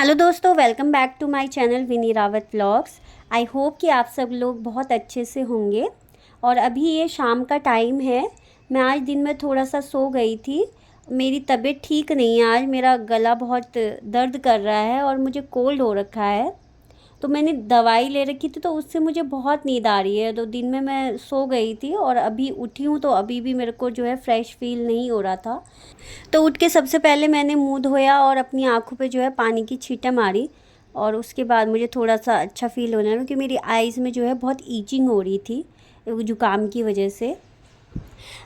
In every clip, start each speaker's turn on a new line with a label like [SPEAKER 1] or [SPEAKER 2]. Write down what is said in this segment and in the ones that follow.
[SPEAKER 1] Hello दोस्तों, welcome back to my channel Vini Rawat vlogs. I hope कि आप सब लोग बहुत अच्छे से होंगे। और अभी ये शाम का टाइम है। मैं आज दिन में थोड़ा सा सो गई थी। मेरी तबीयत ठीक नहीं है, आज मेरा गला बहुत दर्द कर रहा है और मुझे कोल्ड हो रखा है। तो मैंने दवाई ले रखी थी, तो उससे मुझे बहुत नींद आ रही है। तो दिन में मैं सो गई थी और अभी उठी हूँ, तो अभी भी मेरे को जो है फ्रेश फील नहीं हो रहा था। तो उठ के सबसे पहले मैंने मुंह धोया और अपनी आँखों पे जो है पानी की छींटे मारी। और उसके बाद मुझे थोड़ा सा अच्छा फ़ील होने लगा, क्योंकि मेरी आइज़ में जो है बहुत ईचिंग हो रही थी ज़ुकाम की वजह से।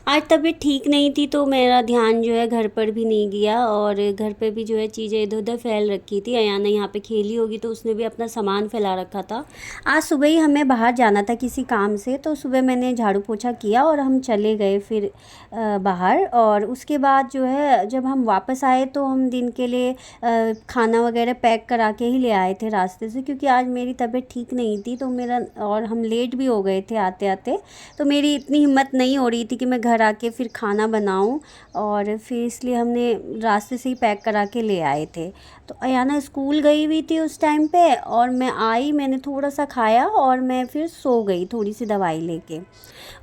[SPEAKER 1] आज तबीयत ठीक नहीं थी, तो मेरा ध्यान जो है घर पर भी नहीं गया, और घर पे भी जो है चीज़ें इधर उधर फैल रखी थी। अयाना यहाँ पे खेली होगी, तो उसने भी अपना सामान फैला रखा था। आज सुबह ही हमें बाहर जाना था किसी काम से, तो सुबह मैंने झाड़ू पोछा किया और हम चले गए फिर बाहर। और उसके बाद जो है जब हम वापस आए, तो हम दिन के लिए खाना वगैरह पैक करा के ही ले आए थे रास्ते से, क्योंकि आज मेरी तबीयत ठीक नहीं थी। तो मेरा और हम लेट भी हो गए थे आते आते। तो मेरी इतनी हिम्मत नहीं हो रही थी कि मैं घर आके फिर खाना बनाऊं, और फिर इसलिए हमने रास्ते से ही पैक करा के ले आए थे। तो अयाना स्कूल गई हुई थी उस टाइम पे, और मैं आई, मैंने थोड़ा सा खाया और मैं फिर सो गई थोड़ी सी दवाई लेके।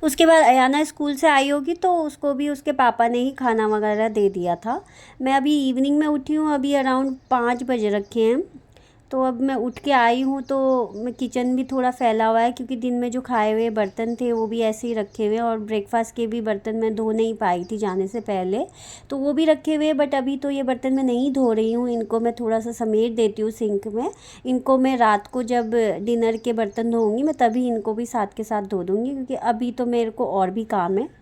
[SPEAKER 1] उसके बाद अयाना स्कूल से आई होगी, तो उसको भी उसके पापा ने ही खाना वगैरह दे दिया था। मैं अभी इवनिंग में उठी हूँ, अभी अराउंड 5 बज रखे हैं। तो अब मैं उठ के आई हूँ, तो मैं किचन भी थोड़ा फैला हुआ है, क्योंकि दिन में जो खाए हुए बर्तन थे वो भी ऐसे ही रखे हुए, और ब्रेकफास्ट के भी बर्तन मैं धो नहीं पाई थी जाने से पहले, तो वो भी रखे हुए। बट अभी तो ये बर्तन मैं नहीं धो रही हूँ, इनको मैं थोड़ा सा समेट देती हूँ सिंक में। इनको मैं रात को जब डिनर के बर्तन धोऊँगी, मैं तभी इनको भी साथ के साथ धो दूँगी, क्योंकि अभी तो मेरे को और भी काम है।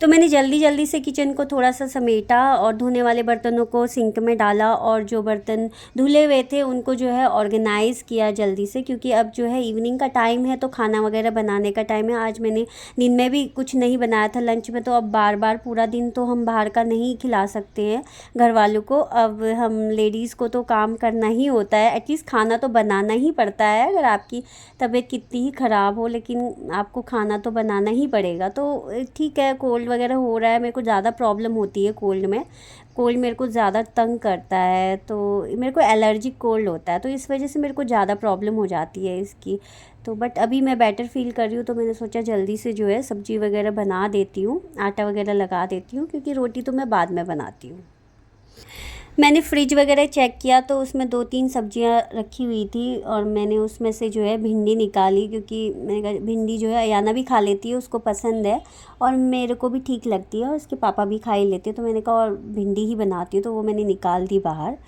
[SPEAKER 1] तो मैंने जल्दी जल्दी से किचन को थोड़ा सा समेटा और धोने वाले बर्तनों को सिंक में डाला, और जो बर्तन धुले हुए थे उनको जो है ऑर्गेनाइज़ किया जल्दी से, क्योंकि अब जो है इवनिंग का टाइम है, तो खाना वगैरह बनाने का टाइम है। आज मैंने दिन में भी कुछ नहीं बनाया था लंच में, तो अब बार बार पूरा दिन तो हम बाहर का नहीं खिला सकते हैं घर वालों को। अब हम लेडीज़ को तो काम करना ही होता है, एटलीस्ट खाना तो बनाना ही पड़ता है। अगर आपकी तबीयत कितनी ही ख़राब हो, लेकिन आपको खाना तो बनाना ही पड़ेगा। तो ठीक है, कोल्ड वगैरह हो रहा है, मेरे को ज़्यादा प्रॉब्लम होती है कोल्ड में। कोल्ड मेरे को ज़्यादा तंग करता है, तो मेरे को एलर्जिक कोल्ड होता है, तो इस वजह से मेरे को ज़्यादा प्रॉब्लम हो जाती है इसकी। तो बट अभी मैं बेटर फ़ील कर रही हूँ, तो मैंने सोचा जल्दी से जो है सब्ज़ी वगैरह बना देती हूँ, आटा वगैरह लगा देती हूँ, क्योंकि रोटी तो मैं बाद में बनाती हूँ। मैंने फ्रिज वगैरह चेक किया, तो उसमें 2-3 सब्जियां रखी हुई थी, और मैंने उसमें से जो है भिंडी निकाली, क्योंकि मैंने कहा भिंडी जो है अयाना भी खा लेती है, उसको पसंद है, और मेरे को भी ठीक लगती है, और उसके पापा भी खा ही लेते हैं। तो मैंने कहा और भिंडी ही बनाती हूँ, तो वो मैंने निकाल दी बाहर।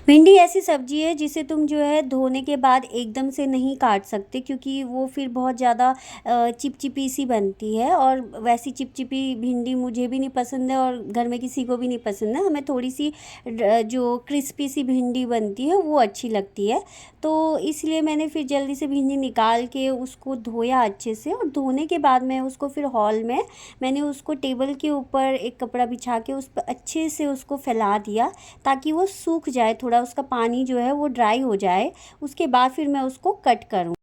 [SPEAKER 1] भिंडी ऐसी सब्जी है जिसे तुम जो है धोने के बाद एकदम से नहीं काट सकते, क्योंकि वो फिर बहुत ज़्यादा चिपचिपी सी बनती है, और वैसी चिपचिपी भिंडी मुझे भी नहीं पसंद है, और घर में किसी को भी नहीं पसंद है। हमें थोड़ी सी जो क्रिस्पी सी भिंडी बनती है वो अच्छी लगती है। तो इसलिए मैंने फिर जल्दी से भिंडी निकाल के उसको धोया अच्छे से, और धोने के बाद मैं उसको फिर हॉल में मैंने उसको टेबल के ऊपर एक कपड़ा बिछा के उस पर अच्छे से उसको फैला दिया, ताकि वो सूख जाए, थोड़ा उसका पानी जो है वो ड्राई हो जाए। उसके बाद फिर मैं उसको कट करूँ,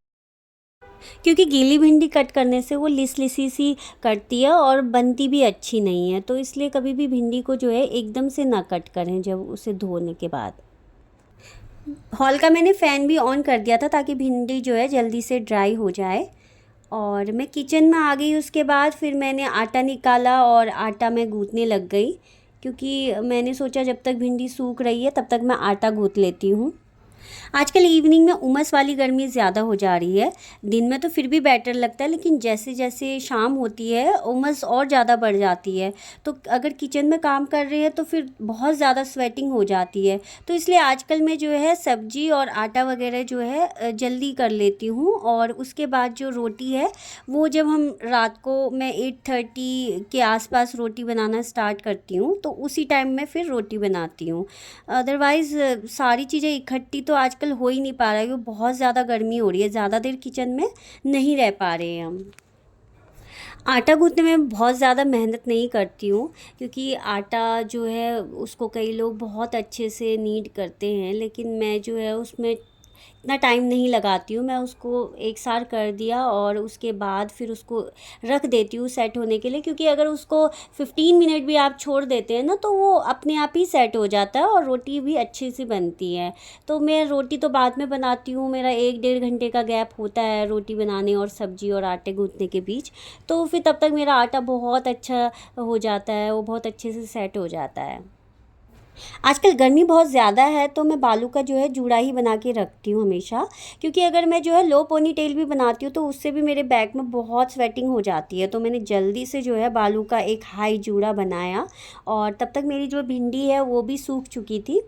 [SPEAKER 1] क्योंकि गीली भिंडी कट करने से वो लिस लिसी सी कटती है और बनती भी अच्छी नहीं है। तो इसलिए कभी भी भिंडी को जो है एकदम से ना कट करें जब उसे धोने के बाद। हॉल का मैंने फ़ैन भी ऑन कर दिया था, ताकि भिंडी जो है जल्दी से ड्राई हो जाए। और मैं किचन में आ गई, उसके बाद फिर मैंने आटा निकाला और आटा मैं गूँथने लग गई, क्योंकि मैंने सोचा जब तक भिंडी सूख रही है तब तक मैं आटा गूँथ लेती हूँ। आजकल इवनिंग में उमस वाली गर्मी ज़्यादा हो जा रही है। दिन में तो फिर भी बेटर लगता है, लेकिन जैसे जैसे शाम होती है उमस और ज़्यादा बढ़ जाती है। तो अगर किचन में काम कर रहे हैं तो फिर बहुत ज़्यादा स्वेटिंग हो जाती है। तो इसलिए आजकल मैं जो है सब्जी और आटा वगैरह जो है जल्दी कर लेती हूँ, और उसके बाद जो रोटी है वो जब हम रात को मैं 8:30 के आसपास रोटी बनाना स्टार्ट करती हूँ, तो उसी टाइम में फिर रोटी बनाती हूँ। अदरवाइज़ सारी चीज़ें इकट्ठी तो आजकल हो ही नहीं पा रहा है, क्योंकि बहुत ज़्यादा गर्मी हो रही है, ज़्यादा देर किचन में नहीं रह पा रहे हैं हम। आटा गूँथने में बहुत ज़्यादा मेहनत नहीं करती हूँ, क्योंकि आटा जो है उसको कई लोग बहुत अच्छे से नीड करते हैं, लेकिन मैं जो है उसमें इतना टाइम नहीं लगाती हूँ, मैं उसको एक साथ कर दिया और उसके बाद फिर उसको रख देती हूँ सेट होने के लिए, क्योंकि अगर उसको 15 मिनट भी आप छोड़ देते हैं ना तो वो अपने आप ही सेट हो जाता है और रोटी भी अच्छी सी बनती है। तो मैं रोटी तो बाद में बनाती हूँ, मेरा 1 डेढ़ घंटे का गैप होता है रोटी बनाने और सब्ज़ी और आटे गूँथने के बीच। तो फिर तब तक मेरा आटा बहुत अच्छा हो जाता है, वो बहुत अच्छे से सेट हो जाता है। आजकल गर्मी बहुत ज़्यादा है तो मैं बालों का जो है जूड़ा ही बना के रखती हूँ हमेशा, क्योंकि अगर मैं जो है लो पोनी टेल भी बनाती हूँ तो उससे भी मेरे बैक में बहुत स्वेटिंग हो जाती है। तो मैंने जल्दी से जो है बालों का एक हाई जूड़ा बनाया और तब तक मेरी जो भिंडी है वो भी सूख चुकी थी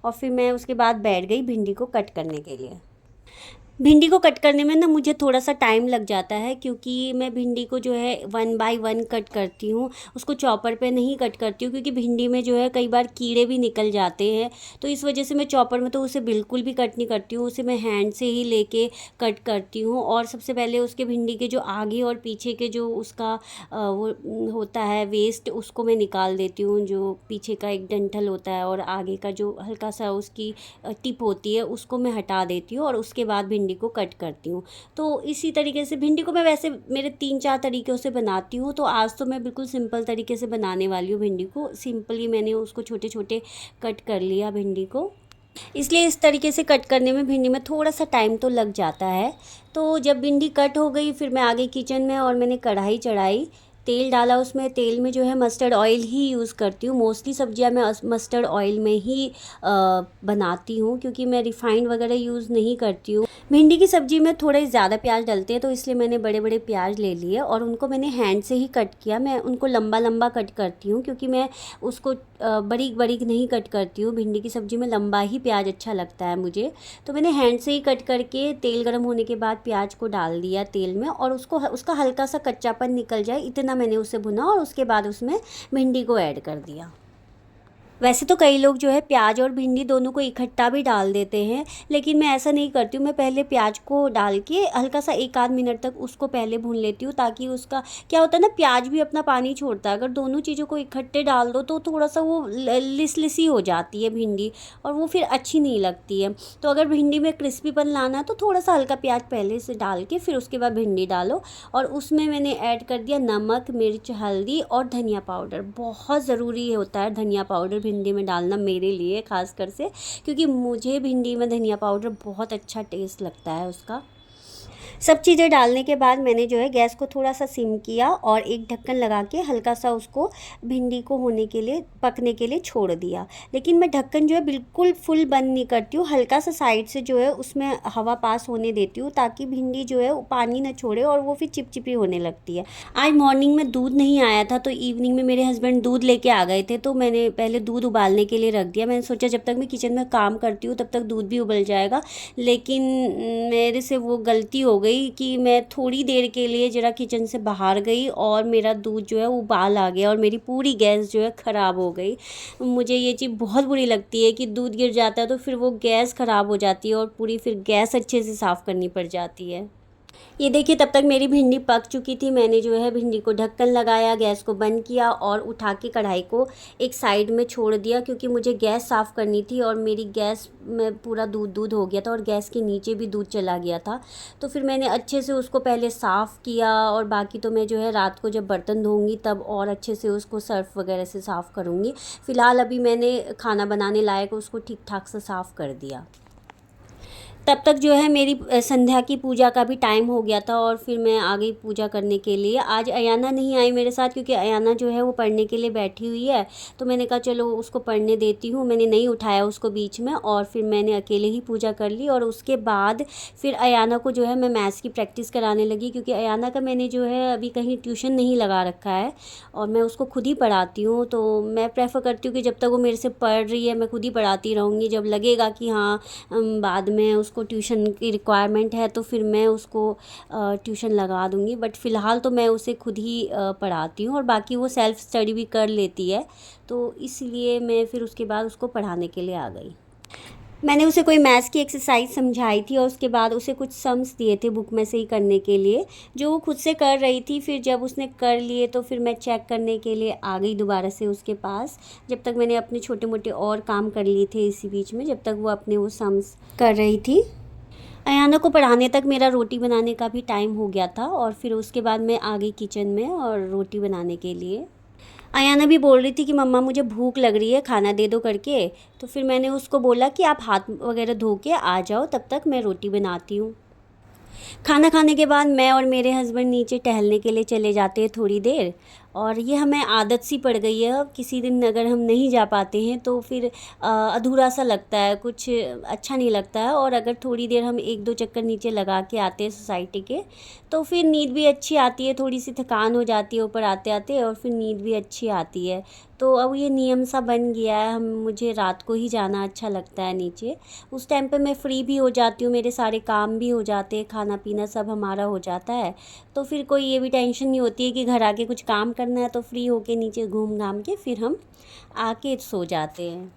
[SPEAKER 1] और फिर मैं उसके बाद बैठ गई भिंडी को कट करने के लिए। भिंडी को कट करने में ना मुझे थोड़ा सा टाइम लग जाता है, क्योंकि मैं भिंडी को जो है 1 बाय 1 कट करती हूँ, उसको चॉपर पे नहीं कट करती हूँ, क्योंकि भिंडी में जो है कई बार कीड़े भी निकल जाते हैं। तो इस वजह से मैं चॉपर में तो उसे बिल्कुल भी कट नहीं करती हूँ, उसे मैं हैंड से ही लेके कट करती हूँ। और सबसे पहले उसके भिंडी के जो आगे और पीछे के जो उसका वो होता है वेस्ट, उसको मैं निकाल देती हूँ। जो पीछे का एक डंठल होता है और आगे का जो हल्का सा उसकी टिप होती है उसको मैं हटा देती हूँ और उसके बाद भिंडी को कट करती हूँ। तो इसी तरीके से भिंडी को मैं वैसे मेरे 3 4 तरीक़ों से बनाती हूँ, तो आज तो मैं बिल्कुल सिंपल तरीके से बनाने वाली हूँ। भिंडी को सिंपली मैंने उसको छोटे छोटे कट कर लिया भिंडी को, इसलिए इस तरीके से कट करने में भिंडी में थोड़ा सा टाइम तो लग जाता है। तो जब भिंडी कट हो गई फिर मैं आ गई किचन में और मैंने कढ़ाई चढ़ाई, तेल डाला उसमें। तेल में जो है मस्टर्ड ऑयल ही यूज़ करती हूँ, मोस्टली सब्जियां मैं मस्टर्ड ऑयल में ही बनाती हूँ, क्योंकि मैं रिफ़ाइंड वगैरह यूज़ नहीं करती हूँ। भिंडी की सब्ज़ी में थोड़े ज़्यादा प्याज डलते हैं तो इसलिए मैंने बड़े बड़े प्याज ले लिए और उनको मैंने हैंड से ही कट किया। मैं उनको लंबा लंबा कट करती हूँ, क्योंकि मैं उसको बारीक बारीक नहीं कट करती हूँ। भिंडी की सब्ज़ी में लंबा ही प्याज अच्छा लगता है मुझे। तो मैंने हैंड से ही कट करके तेल गर्म होने के बाद प्याज को डाल दिया तेल में और उसको उसका हल्का सा कच्चापन निकल जाए इतना मैंने उसे भुना और उसके बाद उसमें भिंडी को ऐड कर दिया। वैसे तो कई लोग जो है प्याज और भिंडी दोनों को इकट्ठा भी डाल देते हैं, लेकिन मैं ऐसा नहीं करती हूँ। मैं पहले प्याज को डाल के हल्का सा 1 आध मिनट तक उसको पहले भून लेती हूँ, ताकि उसका क्या होता है ना, प्याज भी अपना पानी छोड़ता है। अगर दोनों चीज़ों को इकट्ठे डाल दो तो थोड़ा सा वो लिसी हो जाती है भिंडी और वो फिर अच्छी नहीं लगती है। तो अगर भिंडी में क्रिस्पीपन लाना है तो थोड़ा सा हल्का प्याज पहले से डाल के फिर उसके बाद भिंडी डालो और उसमें मैंने ऐड कर दिया नमक, मिर्च, हल्दी और धनिया पाउडर। बहुत ज़रूरी होता है धनिया पाउडर भिंडी में डालना मेरे लिए ख़ास कर से, क्योंकि मुझे भिंडी में धनिया पाउडर बहुत अच्छा टेस्ट लगता है उसका। सब चीज़ें डालने के बाद मैंने जो है गैस को थोड़ा सा सिम किया और एक ढक्कन लगा के हल्का सा उसको भिंडी को होने के लिए पकने के लिए छोड़ दिया। लेकिन मैं ढक्कन जो है बिल्कुल फुल बंद नहीं करती हूँ, हल्का सा साइड से जो है उसमें हवा पास होने देती हूँ, ताकि भिंडी जो है वो पानी ना छोड़े और वो फिर चिपचिपी होने लगती है। आज मॉर्निंग में दूध नहीं आया था तो इवनिंग में मेरे हस्बैंड दूध लेके आ गए थे, तो मैंने पहले दूध उबालने के लिए रख दिया। मैंने सोचा जब तक मैं किचन में काम करती हूँ तब तक दूध भी उबल जाएगा, लेकिन मेरे से वो गलती हो गई कि मैं थोड़ी देर के लिए ज़रा किचन से बाहर गई और मेरा दूध जो है उबाल आ गया और मेरी पूरी गैस जो है ख़राब हो गई। मुझे ये चीज़ बहुत बुरी लगती है कि दूध गिर जाता है तो फिर वो गैस ख़राब हो जाती है और पूरी फिर गैस अच्छे से साफ़ करनी पड़ जाती है। ये देखिए तब तक मेरी भिंडी पक चुकी थी। मैंने जो है भिंडी को ढक्कन लगाया, गैस को बंद किया और उठा के कढ़ाई को एक साइड में छोड़ दिया, क्योंकि मुझे गैस साफ़ करनी थी और मेरी गैस में पूरा दूध हो गया था और गैस के नीचे भी दूध चला गया था। तो फिर मैंने अच्छे से उसको पहले साफ़ किया और बाकी तो मैं जो है रात को जब बर्तन धोऊँगी तब और अच्छे से उसको सर्फ़ वगैरह से साफ़ करूँगी। फ़िलहाल अभी मैंने खाना बनाने लायक उसको ठीक ठाक से साफ़ कर दिया। तब तक जो है मेरी संध्या की पूजा का भी टाइम हो गया था और फिर मैं आ गई पूजा करने के लिए। आज अयाना नहीं आई मेरे साथ, क्योंकि अयाना जो है वो पढ़ने के लिए बैठी हुई है, तो मैंने कहा चलो उसको पढ़ने देती हूँ। मैंने नहीं उठाया उसको बीच में और फिर मैंने अकेले ही पूजा कर ली और उसके बाद फिर अयाना को जो है मैं मैथ्स की प्रैक्टिस कराने लगी, क्योंकि अयाना का मैंने जो है अभी कहीं ट्यूशन नहीं लगा रखा है और मैं उसको खुद ही पढ़ाती हूँ। तो मैं प्रेफर करती हूँ कि जब तक वो मेरे से पढ़ रही है मैं खुद ही पढ़ाती रहूँगी। जब लगेगा कि हाँ बाद में उसको ट्यूशन की रिक्वायरमेंट है तो फिर मैं उसको ट्यूशन लगा दूँगी, बट फ़िलहाल तो मैं उसे खुद ही पढ़ाती हूँ और बाकी वो सेल्फ़ स्टडी भी कर लेती है, तो इसलिए मैं फिर उसके बाद उसको पढ़ाने के लिए आ गई। मैंने उसे कोई मैथ्स की एक्सरसाइज समझाई थी और उसके बाद उसे कुछ सम्स दिए थे बुक में से ही करने के लिए, जो वो खुद से कर रही थी। फिर जब उसने कर लिए तो फिर मैं चेक करने के लिए आ गई दोबारा से उसके पास, जब तक मैंने अपने छोटे मोटे और काम कर लिए थे इसी बीच में, जब तक वो अपने वो सम्स कर रही थी। अयाना को पढ़ाने तक मेरा रोटी बनाने का भी टाइम हो गया था और फिर उसके बाद मैं आ गई किचन में और रोटी बनाने के लिए। अयाना भी बोल रही थी कि मम्मा मुझे भूख लग रही है, खाना दे दो करके। तो फिर मैंने उसको बोला कि आप हाथ वगैरह धो के आ जाओ, तब तक मैं रोटी बनाती हूँ। खाना खाने के बाद मैं और मेरे हस्बैंड नीचे टहलने के लिए चले जाते हैं थोड़ी देर। और ये हमें आदत सी पड़ गई है, अब किसी दिन अगर हम नहीं जा पाते हैं तो फिर अधूरा सा लगता है, कुछ अच्छा नहीं लगता है। और अगर थोड़ी देर हम एक दो चक्कर नीचे लगा के आते हैं सोसाइटी के, तो फिर नींद भी अच्छी आती है, थोड़ी सी थकान हो जाती है ऊपर आते आते, और फिर नींद भी अच्छी आती है। तो अब ये नियम सा बन गया है, हम मुझे रात को ही जाना अच्छा लगता है नीचे। उस टाइम पे मैं फ्री भी हो जाती हूँ, मेरे सारे काम भी हो जाते हैं, खाना पीना सब हमारा हो जाता है। तो फिर कोई ये भी टेंशन नहीं होती है कि घर आके कुछ काम करना है, तो फ्री होके नीचे घूम घाम के फिर हम आके सो जाते हैं।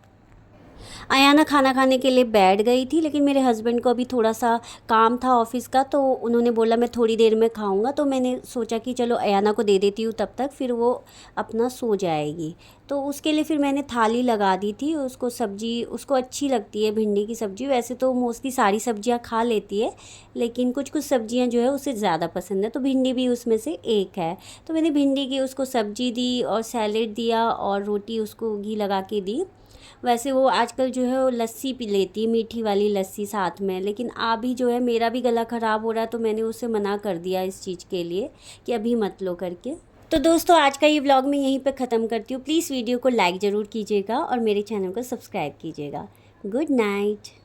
[SPEAKER 1] अयाना खाना खाने के लिए बैठ गई थी, लेकिन मेरे हस्बैंड को अभी थोड़ा सा काम था ऑफ़िस का, तो उन्होंने बोला मैं थोड़ी देर में खाऊंगा। तो मैंने सोचा कि चलो अयाना को दे देती हूँ, तब तक फिर वो अपना सो जाएगी। तो उसके लिए फिर मैंने थाली लगा दी थी, उसको सब्ज़ी उसको अच्छी लगती है भिंडी की सब्ज़ी। वैसे तो मोस्टली सारी सब्जियां खा लेती है, लेकिन कुछ कुछ सब्जियां जो है उसे ज़्यादा पसंद है, तो भिंडी भी उसमें से एक है। तो मैंने भिंडी की उसको सब्ज़ी दी और सैलेड दिया और रोटी उसको घी लगा के दी। वैसे वो आजकल जो है वो लस्सी पी लेती है, मीठी वाली लस्सी साथ में। लेकिन अभी जो है मेरा भी गला ख़राब हो रहा है, तो मैंने उसे मना कर दिया इस चीज़ के लिए कि अभी मत लो करके। तो दोस्तों आज का ये व्लॉग मैं यहीं पे ख़त्म करती हूँ। प्लीज़ वीडियो को लाइक ज़रूर कीजिएगा और मेरे चैनल को सब्सक्राइब कीजिएगा। Good night.